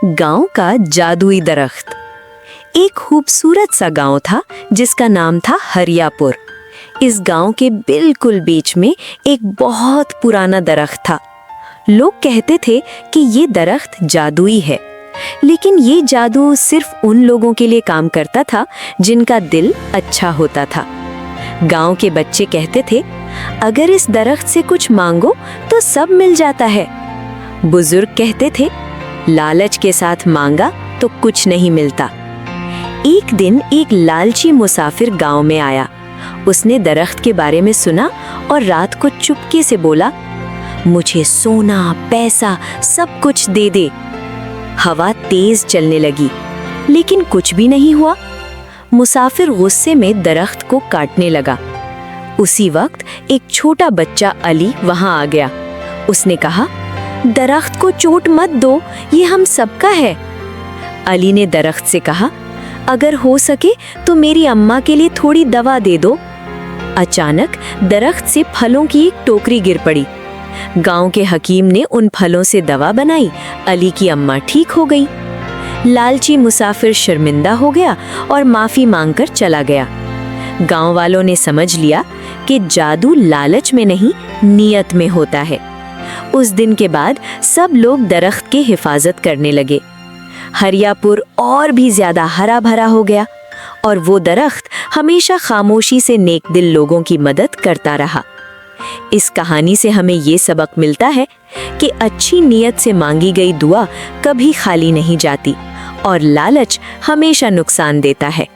गांव का जादुई दरख्त। एक खूबसूरत सा गांव था जिसका नाम था हरियापुर। इस गांव के बिल्कुल बीच में एक बहुत पुराना दरख्त था। लोग कहते थे कि ये दरख्त जादुई है, लेकिन ये जादू सिर्फ उन लोगों के लिए काम करता था जिनका दिल अच्छा होता था। गांव के बच्चे कहते थे, अगर इस दरख्त से कुछ मांगो तो सब मिल जाता है। बुजुर्ग कहते थे, लालच के साथ मांगा तो कुछ नहीं मिलता। एक दिन एक लालची मुसाफिर गांव में आया। उसने दरख्त के बारे में सुना और रात को चुपके से बोला, मुझे सोना पैसा सब कुछ दे दे। हवा तेज चलने लगी, लेकिन कुछ भी नहीं हुआ। मुसाफिर गुस्से में दरख्त को काटने लगा। उसी वक्त एक छोटा बच्चा अली वहां आ गया। उसने कहा, दरख्त को चोट मत दो, ये हम सबका है। अली ने दरख्त से कहा, अगर हो सके तो मेरी अम्मा के लिए थोड़ी दवा दे दो। अचानक दरख्त से फलों की एक टोकरी गिर पड़ी। गांव के हकीम ने उन फलों से दवा बनाई। अली की अम्मा ठीक हो गई। लालची मुसाफिर शर्मिंदा हो गया और माफी मांगकर चला गया। गांव वालों ने समझ लिया कि जादू लालच में नहीं, नियत में होता है। उस दिन के बाद सब लोग दरख्त की हिफाजत करने लगे। हरियापुर और भी ज्यादा हरा भरा हो गया और वो दरख्त हमेशा खामोशी से नेक दिल लोगों की मदद करता रहा। इस कहानी से हमें ये सबक मिलता है कि अच्छी नीयत से मांगी गई दुआ कभी खाली नहीं जाती और लालच हमेशा नुकसान देता है।